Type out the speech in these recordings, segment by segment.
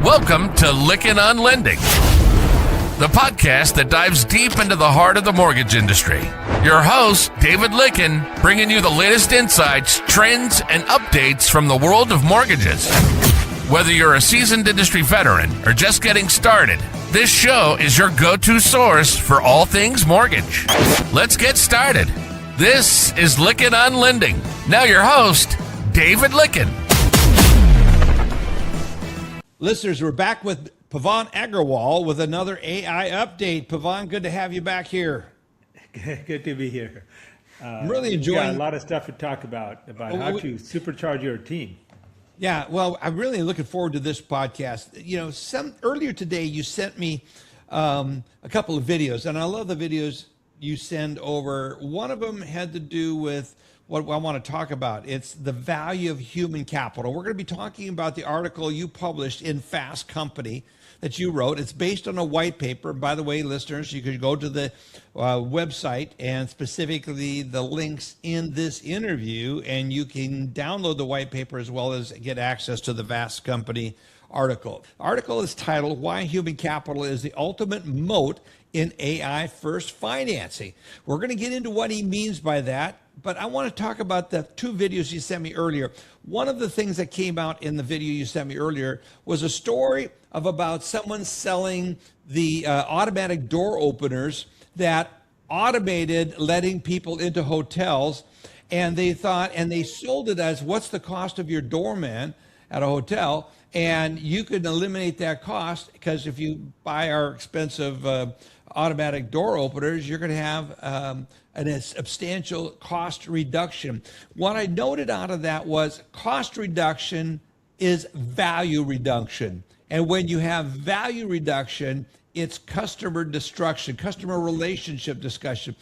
Welcome to Lickin' on Lending, the podcast that dives deep into the heart of the mortgage industry. Your host, David Lickin, bringing you the latest insights, trends, and updates from the world of mortgages. Whether you're a seasoned industry veteran or just getting started, this show is your go-to source for all things mortgage. Let's get started. This is Lickin' on Lending. Now your host, David Lickin. Listeners, we're back with Pavan Agrawal with another AI update. Pavan, good to have you back here. Good to be here. I'm really enjoying. Got a lot of stuff to talk about how to supercharge your team. Yeah, well, I'm really looking forward to this podcast. You know, earlier today you sent me a couple of videos, and I love the videos you send over. One of them had to do with what I want to talk about. It's the value of human capital. We're going to be talking about the article you published in Fast Company that you wrote. It's based on a white paper. By the way, listeners, you could go to the website and specifically the links in this interview, and you can download the white paper as well as get access to the Fast Company article. The article is titled, Why Human Capital is the Ultimate Moat in AI First Financing. We're going to get into what he means by that, but I want to talk about the two videos you sent me earlier. One of the things that came out in the video you sent me earlier was a story of about someone selling the automatic door openers that automated letting people into hotels, and they sold it as, what's the cost of your doorman at a hotel? And you can eliminate that cost because if you buy our expensive automatic door openers, you're going to have a substantial cost reduction. What I noted out of that was cost reduction is value reduction. And when you have value reduction, it's customer destruction, customer relationship discussion.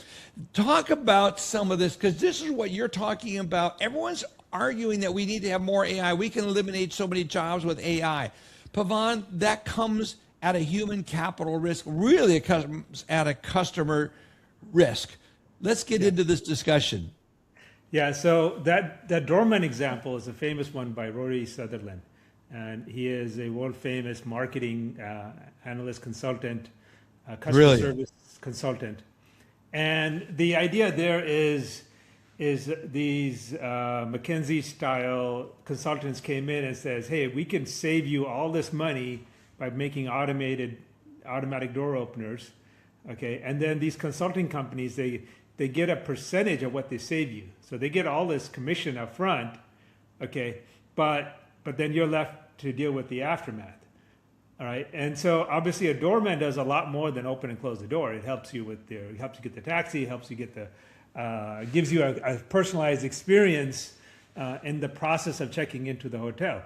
Talk about some of this, because this is what you're talking about. Everyone's arguing that we need to have more AI. We can eliminate so many jobs with AI. Pavan, that comes at a human capital risk. Really, it comes at a customer risk. Let's get into this discussion. Yeah, so that doorman example is a famous one by Rory Sutherland. And he is a world-famous marketing analyst consultant, customer service consultant. And the idea there is these McKinsey-style consultants came in and says, hey, we can save you all this money by making automatic door openers, okay? And then these consulting companies, they get a percentage of what they save you. So they get all this commission up front, okay? But then you're left to deal with the aftermath, all right? And so obviously a doorman does a lot more than open and close the door. It helps you get the taxi, it helps you get gives you a personalized experience in the process of checking into the hotel,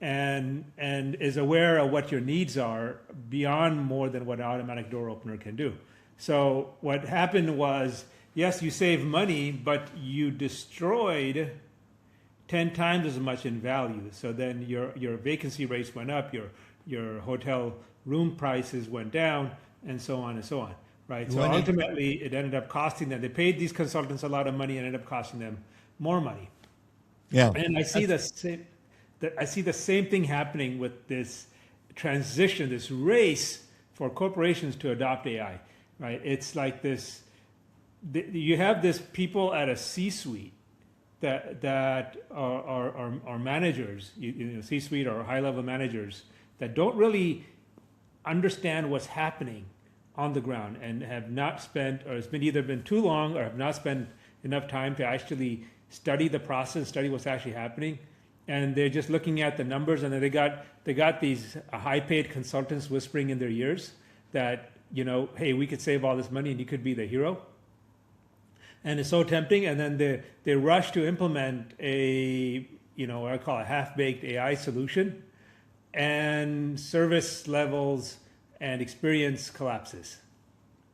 and is aware of what your needs are beyond more than what an automatic door opener can do. So what happened was, yes, you save money, but you destroyed 10 times as much in value. So then your vacancy rates went up, your hotel room prices went down, and so on and so on. Right. So ultimately, it ended up costing them. They paid these consultants a lot of money and ended up costing them more money. Yeah. And I see the same thing happening with this transition, this race for corporations to adopt AI. Right. It's like this. You have this people at a C-suite that are managers, C-suite or high-level managers that don't really understand what's happening on the ground and have not spent, or it's either been too long or have not spent enough time to actually study the process, study what's actually happening. And they're just looking at the numbers, and then they got these high-paid consultants whispering in their ears that, hey, we could save all this money and you could be the hero. And it's so tempting, and then they rush to implement what I call a half-baked AI solution, and service levels and experience collapses.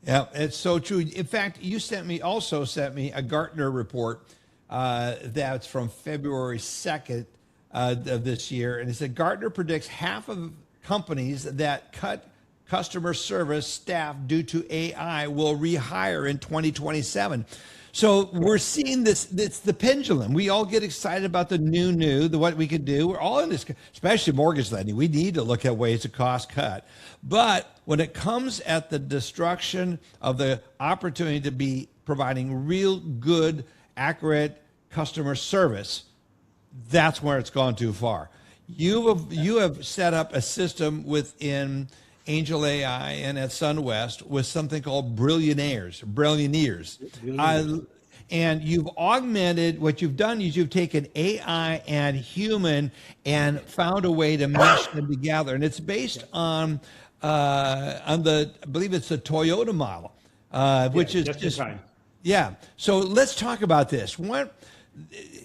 Yeah, it's so true. In fact, you sent me a Gartner report that's from February 2nd of this year. And it said Gartner predicts half of companies that cut customer service staff due to AI will rehire in 2027. So we're seeing this. It's the pendulum. We all get excited about the what we could do. We're all in this, especially mortgage lending. We need to look at ways to cost cut. But when it comes at the destruction of the opportunity to be providing real good, accurate customer service, that's where it's gone too far. You have set up a system within Angel AI and at SunWest with something called billionaires. And you've augmented, what you've done is you've taken AI and human and found a way to mesh them together. And it's based on I believe it's the Toyota model, which is just, yeah. So let's talk about this.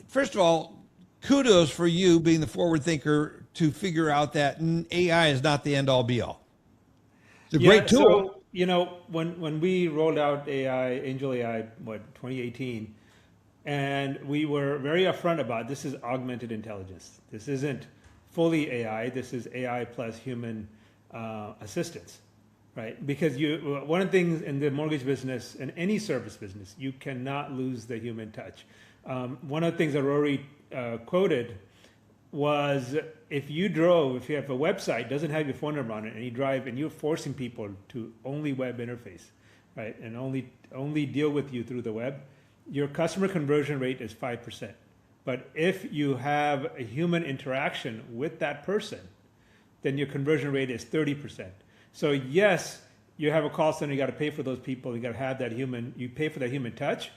First of all, kudos for you being the forward thinker to figure out that AI is not the end all be all. It's a great tool. So, when we rolled out Angel AI, 2018, and we were very upfront about this is augmented intelligence. This isn't fully AI. This is AI plus human assistance, right? Because one of the things in the mortgage business and any service business, you cannot lose the human touch. One of the things that Rory quoted was if you have a website, doesn't have your phone number on it, and you drive and you're forcing people to only web interface, right, and only deal with you through the web, your customer conversion rate is 5%. But if you have a human interaction with that person, then your conversion rate is 30%. So yes, you have a call center, you got to pay for those people, you got to have you pay for that human touch,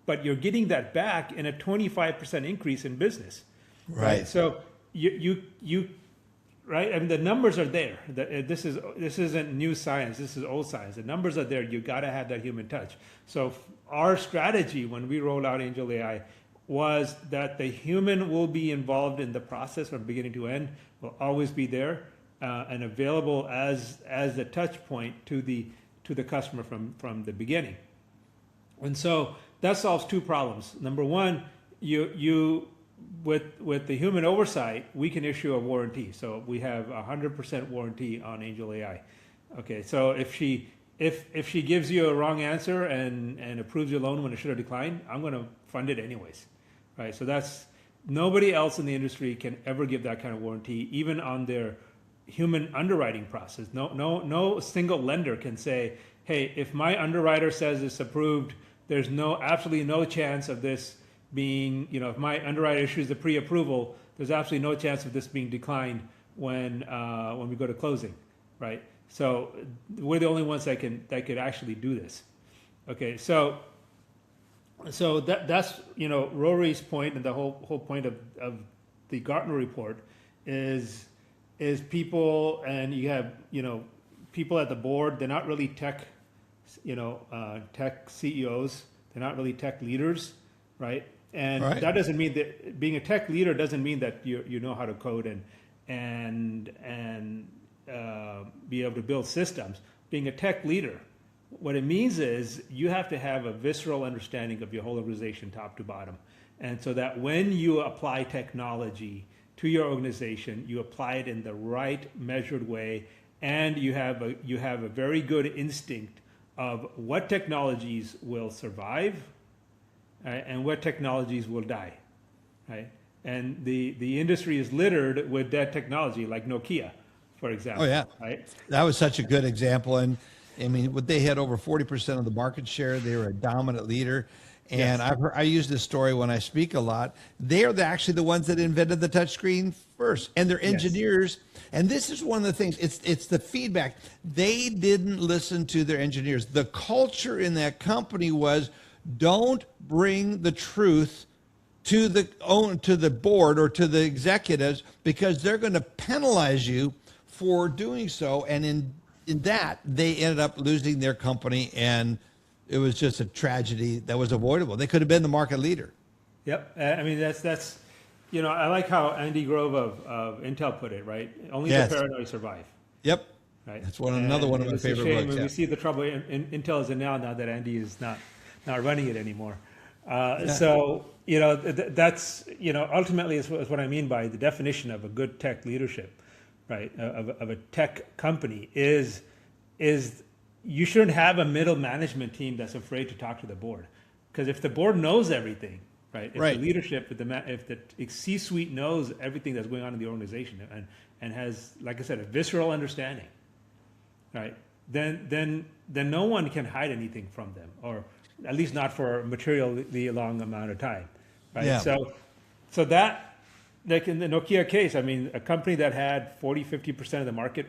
but you're getting that back in a 25% increase in business. Right. So you right? I mean, the numbers are there. This isn't new science. This is old science. The numbers are there. You got to have that human touch. So our strategy when we rolled out Angel AI was that the human will be involved in the process from beginning to end. Will always be there and available as the touch point to the customer from the beginning. And so that solves two problems. Number one, you with the human oversight, we can issue a warranty. So we have 100% warranty on Angel AI. Okay, so if she gives you a wrong answer and approves your loan when it should have declined, I'm going to fund it anyways, right? So that's nobody else in the industry can ever give that kind of warranty, even on their human underwriting process. No single lender can say, hey, if my underwriter says it's approved, there's absolutely no chance of this being, if my underwriter issues a pre-approval, there's absolutely no chance of this being declined when we go to closing, right? So we're the only ones that could actually do this. Okay, so that's Rory's point, and the whole point of the Gartner report is people, and you have people at the board. They're not really tech CEOs. They're not really tech leaders, right? And right. That doesn't mean that being a tech leader doesn't mean that you know how to code and be able to build systems. Being a tech leader, what it means is you have to have a visceral understanding of your whole organization, top to bottom, and so that when you apply technology to your organization, you apply it in the right measured way, and you have a very good instinct of what technologies will survive. Right, and what technologies will die, right? And the industry is littered with dead technology, like Nokia, for example. Oh yeah, right. That was such a good example, and I mean, they had over 40% of the market share. They were a dominant leader, and yes. I use this story when I speak a lot. They are actually the ones that invented the touchscreen first, and their engineers. Yes. And this is one of the things. It's the feedback. They didn't listen to their engineers. The culture in that company was, don't bring the truth to the board or to the executives, because they're going to penalize you for doing so. And in that, they ended up losing their company, and it was just a tragedy that was avoidable. They could have been the market leader. Yep. I mean, that's I like how Andy Grove of Intel put it, right? Only the paranoid survive. Yep. Right. That's another one of my favorite books. When we see the trouble Intel is in now that Andy is not running it anymore. So, that's, ultimately is what I mean by the definition of a good tech leadership, right? Of a tech company is you shouldn't have a middle management team that's afraid to talk to the board. Because if the board knows everything, right? If Right. the leadership, if the C-suite knows everything that's going on in the organization and has, like I said, a visceral understanding, right? Then no one can hide anything from them, or at least not for a materially long amount of time, right? Yeah. So that, like in the Nokia case, I mean, a company that had 40-50% of the market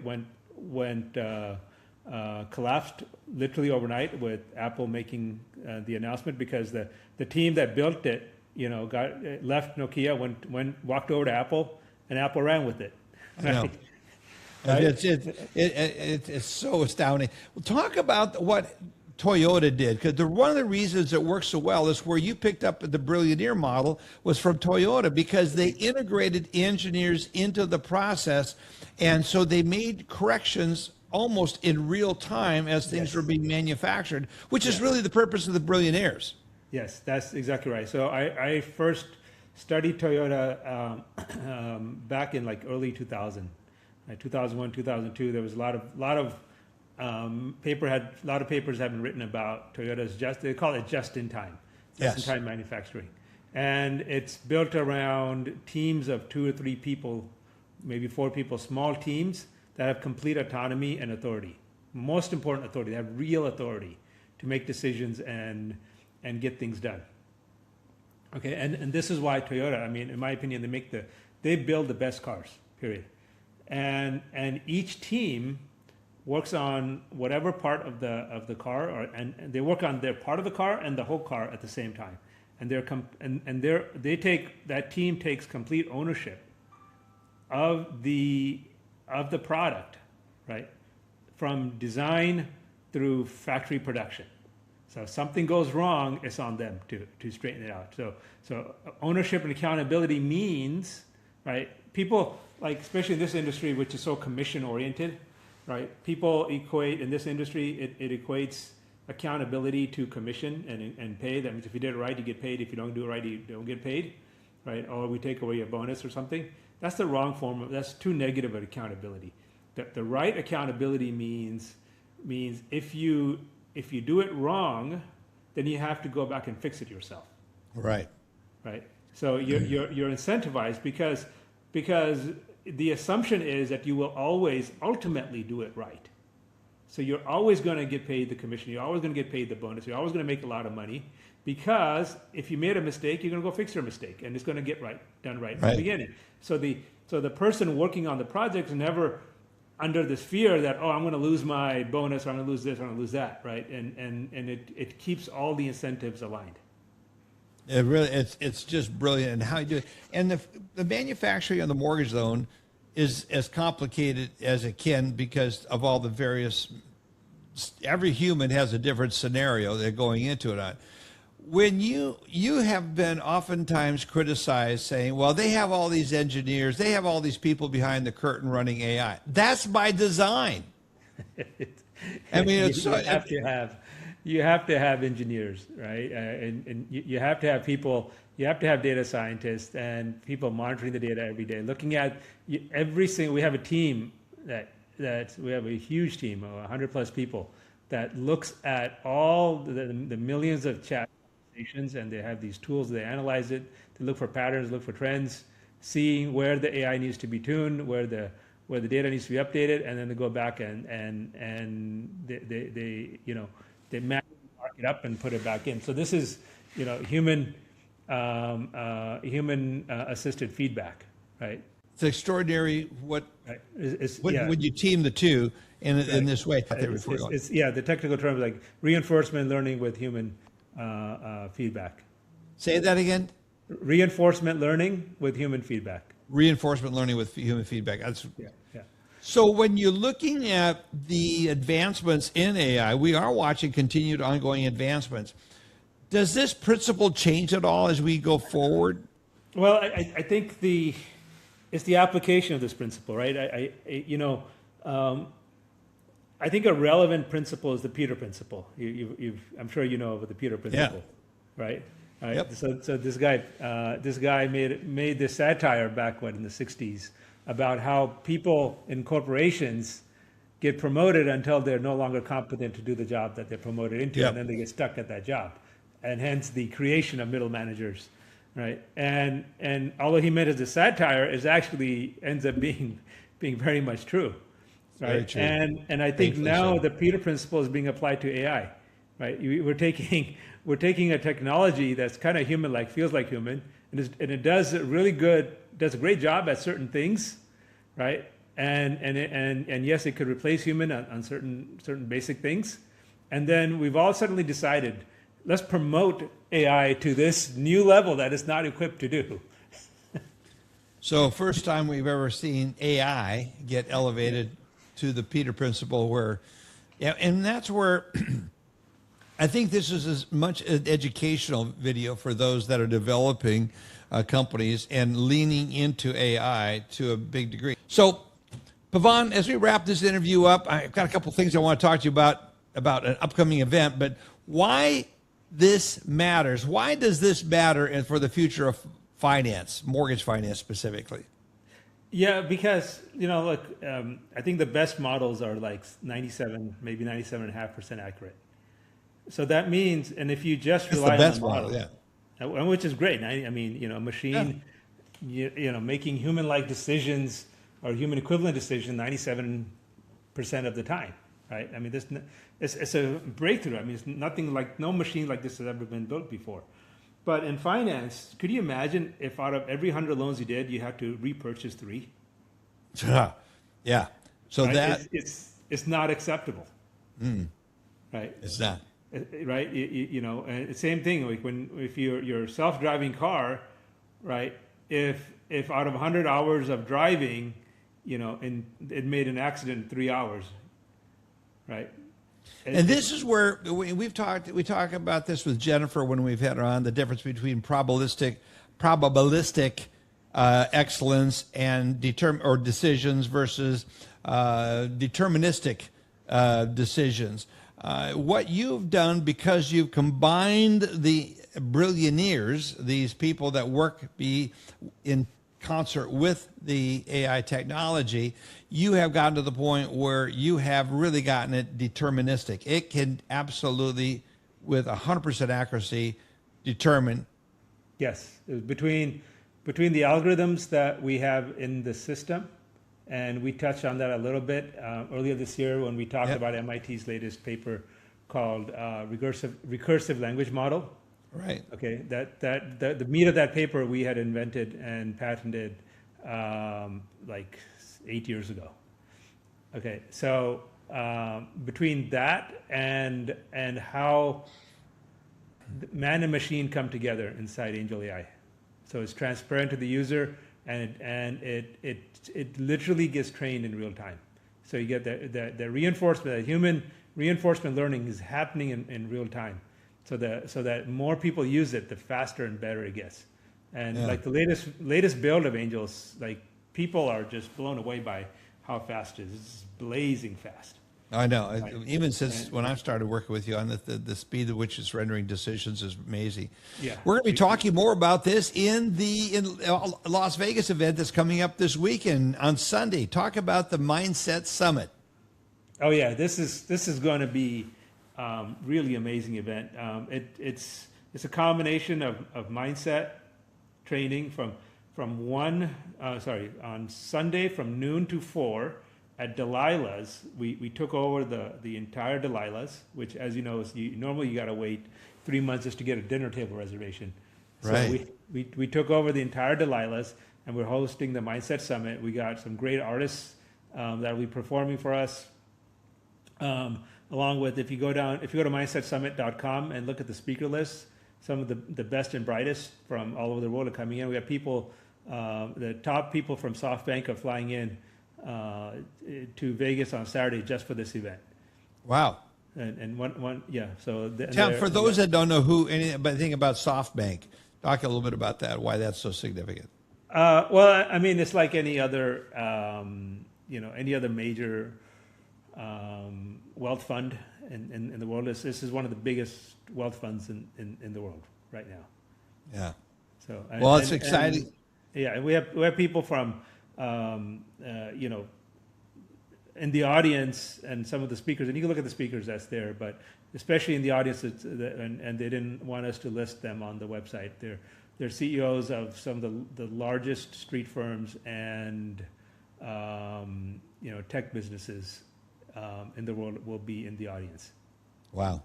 collapsed literally overnight, with Apple making the announcement, because the team that built it, left Nokia, walked over to Apple, and Apple ran with it. I know. Right? It's so astounding. Well, talk about what Toyota did, because one of the reasons it works so well is where you picked up the Billionaire model was from Toyota, because they integrated engineers into the process, and so they made corrections almost in real time as things were being manufactured, which is really the purpose of the Billionaires. Yes, that's exactly right. So I first studied Toyota back in like early 2000, 2001, 2002. There was a lot of papers have been written about Toyota's they call it just-in-time manufacturing, and it's built around teams of 2 or 3 people, maybe 4 people, small teams that have complete autonomy and authority. Most important authority, they have real authority to make decisions and get things done. Okay, and this is why Toyota, I mean, in my opinion, they build the best cars, period. And each team works on whatever part of the car, and they work on their part of the car and the whole car at the same time. And that team takes complete ownership of the product, right? From design through factory production. So if something goes wrong, it's on them to straighten it out. So ownership and accountability means, right? People, like, especially in this industry, which is so commission oriented, right? People equate, in this industry, it equates accountability to commission and pay. That means if you did it right, you get paid. If you don't do it right, you don't get paid, right? Or we take away a bonus or something. That's the wrong form that's too negative of accountability. The right accountability means if you do it wrong, then you have to go back and fix it yourself. Right. Right. So you're incentivized because the assumption is that you will always ultimately do it right. So you're always going to get paid the commission. You're always going to get paid the bonus. You're always going to make a lot of money, because if you made a mistake, you're going to go fix your mistake, and it's going to get done right from the beginning. So the person working on the project is never under this fear that, I'm going to lose my bonus, or I'm going to lose this, or I'm going to lose that, right? And it keeps all the incentives aligned. It really, it's just brilliant, and how you do it. And the manufacturing of the mortgage loan is as complicated as it can, because of all the various. Every human has a different scenario they're going into it on. When you have been oftentimes criticized, saying, well, they have all these engineers, they have all these people behind the curtain running AI. That's by design. I mean, you have to have engineers, right? And you have to have people. You have to have data scientists and people monitoring the data every day, looking at every single. We have a team we have a huge team of 100+ people that looks at all the millions of chat conversations, and they have these tools. They analyze it. They look for patterns, look for trends, see where the AI needs to be tuned, where the data needs to be updated, and then they go back and they mark it up and put it back in. So this is human assisted feedback, right? It's extraordinary what Right. when you team the two in this way. The technical term is like reinforcement learning with human feedback. Say that again. Reinforcement learning with human feedback. Reinforcement learning with human feedback. That's Yeah. So when you're looking at the advancements in AI, we are watching continued ongoing advancements. Does this principle change at all as we go forward? Well, I think it's the application of this principle, right? I think a relevant principle is the Peter principle. I'm sure you know of the Peter principle, right? Yep. So this guy made this satire back in the 60s about how people in corporations get promoted until they're no longer competent to do the job that they're promoted into, and then they get stuck at that job. and hence the creation of middle managers, right? And although he meant it as a satire, it actually ends up being very much true, right? Very true. And I think Painfully now so. the Peter principle is being applied to AI, right? We're taking a technology that's kind of human-like, feels like human, and it does does a great job at certain things, right? And yes, it could replace human on certain basic things. And then we've all suddenly decided, let's promote AI to this new level that it's not equipped to do. So first time we've ever seen AI get elevated to the Peter principle where, yeah, and that's where I think this is as much an educational video for those that are developing companies and leaning into AI to a big degree. So Pavan, as we wrap this interview up, I've got a couple things I want to talk to you about an upcoming event, but why this matters. Why does this matter for the future of finance, mortgage finance specifically? Yeah, because, look, I think the best models are like 97, maybe 97.5% accurate. So that means, and if you just That's rely the on best the model, model, yeah. which is great. I mean, a machine, making human-like decisions or human equivalent decision 97% of the time, right? I mean, it's a breakthrough. I mean, it's nothing like, no machine like this has ever been built before. But in finance, could you imagine if out of every 100 loans you did, you had to repurchase 3? Yeah. So right? that it's not acceptable, right? it's not. Right, and the same thing. Like if your self-driving car, right? If out of 100 hours of driving, and it made an accident in 3 hours, right? And this is where we talk about this with Jennifer when we've had her on, the difference between probabilistic excellence and decisions versus deterministic decisions. What you've done, because you've combined the billionaires, these people that work in concert with the AI technology, you have gotten to the point where you have really gotten it deterministic. It can absolutely, with 100% accuracy, determine. Yes, between the algorithms that we have in the system, and we touched on that a little bit earlier this year when we talked about MIT's latest paper called recursive language model. Right. Okay. The meat of that paper we had invented and patented like 8 years ago. Okay. So between that and how man and machine come together inside Angel AI, so it's transparent to the user, and it literally gets trained in real time. So you get the reinforcement, the human reinforcement learning is happening in real time. So that more people use it, the faster and better it gets. And like the latest build of Angels, like people are just blown away by how fast it is. It's blazing fast. I know. Right. Even since when I started working with you on the speed at which it's rendering decisions is amazing. Yeah. We're going to be talking more about this in Las Vegas event that's coming up this weekend on Sunday. Talk about the Mindset Summit. Oh yeah, this is going to be really amazing event. It's a combination of mindset training on Sunday from noon to 4 at Delilah's. We took over the entire Delilah's, which, as you know, is normally you got to wait 3 months just to get a dinner table reservation. Right. So we took over the entire Delilah's, and we're hosting the Mindset Summit. We got some great artists that will be performing for us. Along with, if you go to mindsetsummit.com and look at the speaker list, some of the best and brightest from all over the world are coming in. We have people, the top people from SoftBank are flying in to Vegas on Saturday just for this event. Wow. And one yeah. So for those that don't know anything about SoftBank, talk a little bit about that, why that's so significant. Well, I mean, it's like any other, any other major wealth fund in the world. This is one of the biggest wealth funds in the world right now. Yeah. So it's exciting. And we have people from in the audience and some of the speakers, and you can look at the speakers that's there, but especially in the audience, and they didn't want us to list them on the website. They're CEOs of some of the largest street firms and tech businesses in the world will be in the audience. Wow.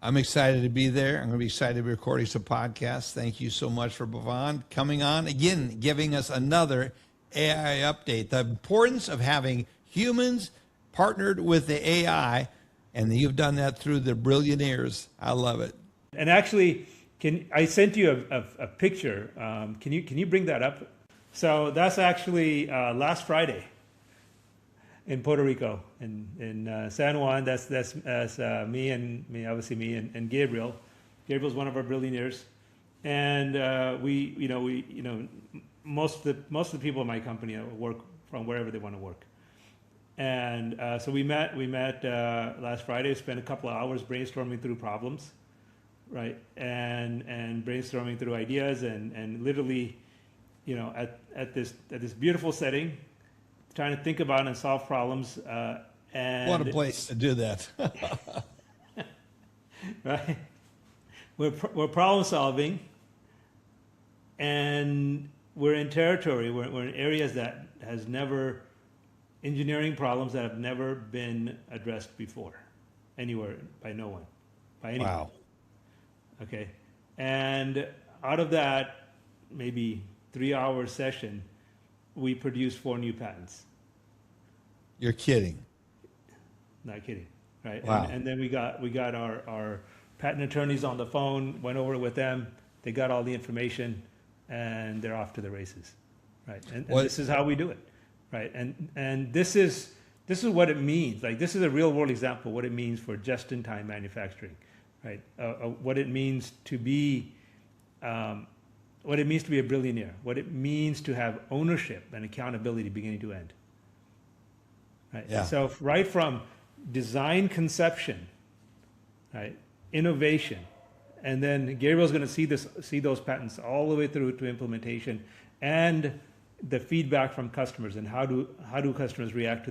I'm excited to be there. I'm going to be excited to be recording some podcasts. Thank you so much for Bhavan coming on again, giving us another AI update. The importance of having humans partnered with the AI, and you've done that through the Billionaires. I love it. And actually, I sent you a picture. Can you bring that up? So that's actually last Friday in Puerto Rico, in San Juan. That's me and Gabriel. Gabriel's one of our billionaires, and most of the people in my company work from wherever they want to work. And so we met last Friday, spent a couple of hours brainstorming through problems, right? And brainstorming through ideas and literally, at this beautiful setting, trying to think about and solve problems. And what a place to do that. Right? We're problem solving, and we're in territory, we're in areas that has never, engineering problems that have never been addressed before, anywhere, by no one, by anyone. Wow. Okay. And out of that, maybe 3-hour session, we produced 4 new patents. You're kidding. Not kidding, right? Wow. And then we got our patent attorneys on the phone, went over with them, they got all the information, and they're off to the races, right? And this is how we do it, right? And this is what it means. Like, this is a real world example of what it means for just-in-time manufacturing, right? What it means to be a billionaire, what it means to have ownership and accountability beginning to end, right? Yeah. So right from design conception, right, innovation, and then Gabriel's going to see those patents all the way through to implementation, and the feedback from customers, and how do customers react to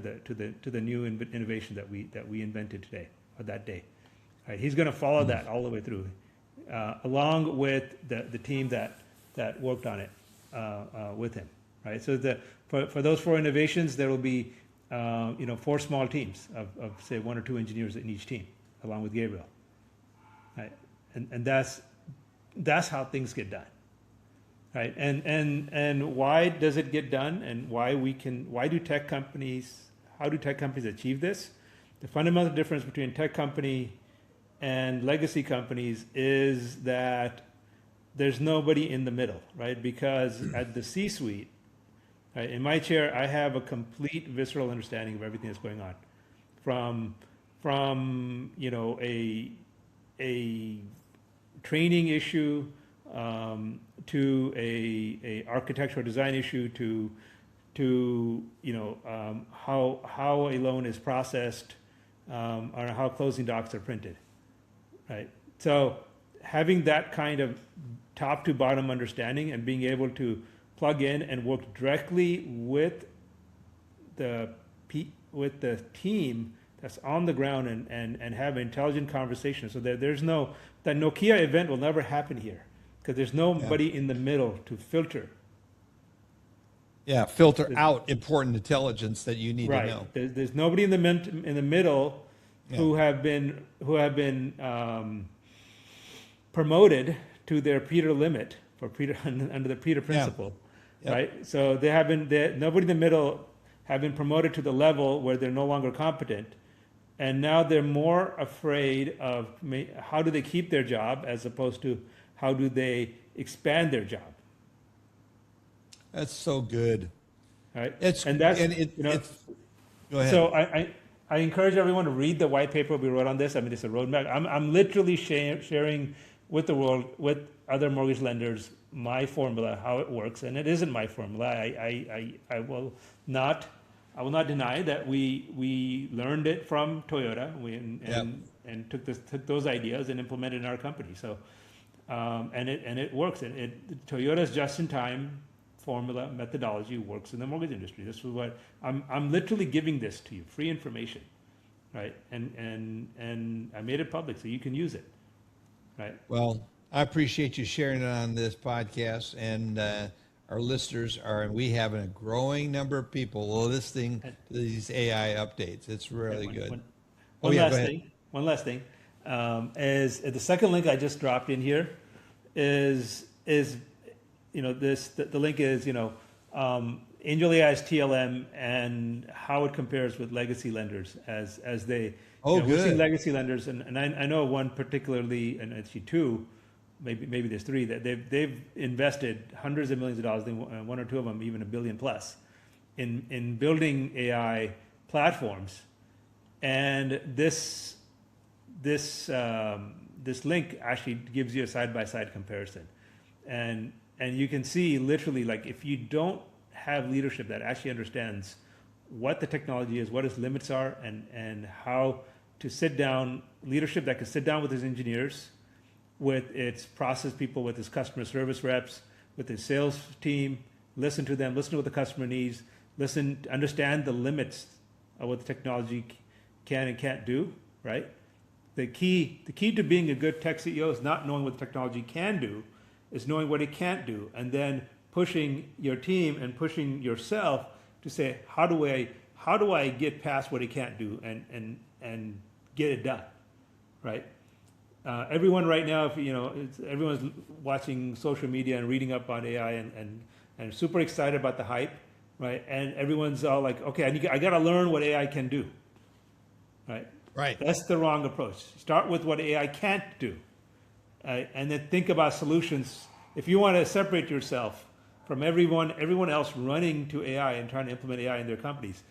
the new innovation that we invented today or that day. Right? He's going to follow that all the way through, along with the team that worked on it with him. Right. So for those 4 innovations, there will be 4 small teams of say 1 or 2 engineers in each team, along with Gabriel. Right. And that's how things get done. Right. And why does it get done, and how do tech companies achieve this? The fundamental difference between tech company and legacy companies is that there's nobody in the middle, right? Because at the C-suite, right, in my chair, I have a complete visceral understanding of everything that's going on, from a training issue to a architectural design issue to how a loan is processed, or how closing docs are printed, right? So having that kind of top to bottom understanding and being able to plug in and work directly with the team that's on the ground and have intelligent conversations, so that that Nokia event will never happen here, because there's nobody in the middle to filter. Yeah, filter out important intelligence that you need to know. There's nobody in the middle who have been promoted to their Peter limit under the Peter principle, right? So nobody in the middle have been promoted to the level where they're no longer competent, and now they're more afraid of how do they keep their job as opposed to how do they expand their job. That's so good. Right. Go ahead. So I encourage everyone to read the white paper we wrote on this. I mean, it's a roadmap. I'm literally sharing with the world, with other mortgage lenders, my formula, how it works, and it isn't my formula. I will not deny that we learned it from Toyota and took those ideas and implemented in our company. So and it works. Toyota's just-in-time formula methodology works in the mortgage industry. This is what I'm literally giving this to you, free information, right? And I made it public so you can use it, right? Well, I appreciate you sharing it on this podcast, and our listeners we have a growing number of people listening to these AI updates. It's really good. One last thing is the second link I just dropped in here is the link is Angel AI's TLM and how it compares with legacy lenders as they good. We're seeing legacy lenders, and I know one particularly, and actually two, maybe there's three, that they've invested hundreds of millions of dollars, one or two of them even $1 billion plus in building AI platforms. And this link actually gives you a side-by-side comparison, and you can see literally, like, if you don't have leadership that actually understands what the technology is, what its limits are, and how to sit down, leadership that can sit down with its engineers, with its process people, with its customer service reps, with its sales team, listen to them, listen to what the customer needs, understand the limits of what the technology can and can't do, right? The key to being a good tech CEO is not knowing what the technology can do, is knowing what it can't do, and then pushing your team and pushing yourself to say, how do I get past what it can't do and get it done, right? Everyone right now, everyone's watching social media and reading up on AI and super excited about the hype, right? And everyone's all like, okay, I got to learn what AI can do, right? Right. That's the wrong approach. Start with what AI can't do, and then think about solutions. If you want to separate yourself from everyone else running to AI and trying to implement AI in their companies,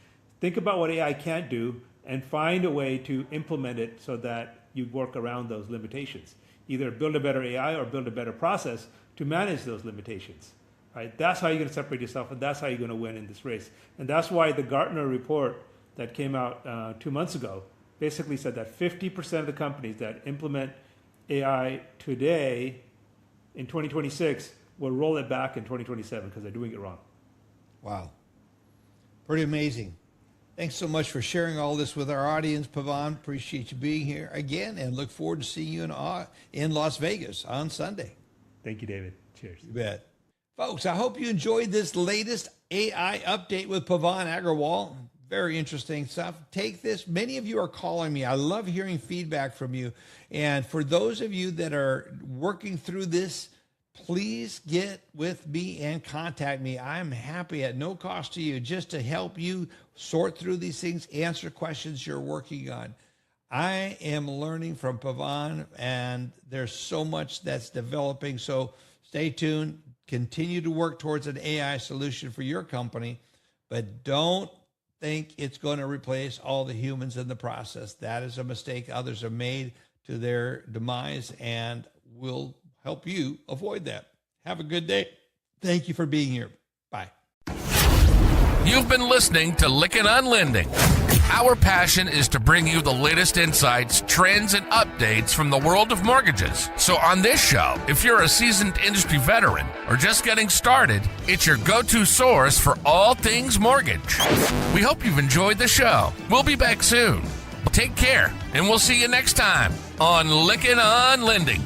think about what AI can't do and find a way to implement it so that you work around those limitations. Either build a better AI or build a better process to manage those limitations. Right? That's how you're going to separate yourself, and that's how you're going to win in this race. And that's why the Gartner report that came out 2 months ago basically said that 50% of the companies that implement AI today in 2026 will roll it back in 2027 because they're doing it wrong. Wow. Pretty amazing. Thanks so much for sharing all this with our audience, Pavan. Appreciate you being here again, and look forward to seeing you in Las Vegas on Sunday. Thank you, David. Cheers. You bet. Folks, I hope you enjoyed this latest AI update with Pavan Agrawal. Very interesting stuff. Take this. Many of you are calling me. I love hearing feedback from you. And for those of you that are working through this, please get with me and contact me. I'm happy at no cost to you just to help you sort through these things, answer questions you're working on. I am learning from Pavan, and there's so much that's developing. So stay tuned. Continue to work towards an AI solution for your company, but don't think it's going to replace all the humans in the process. That is a mistake others have made to their demise, and we'll help you avoid that. Have a good day. Thank you for being here. Bye. You've been listening to Lykken on Lending. Our passion is to bring you the latest insights, trends, and updates from the world of mortgages. So on this show, if you're a seasoned industry veteran or just getting started, it's your go-to source for all things mortgage. We hope you've enjoyed the show. We'll be back soon. Take care, and we'll see you next time on Lykken on Lending.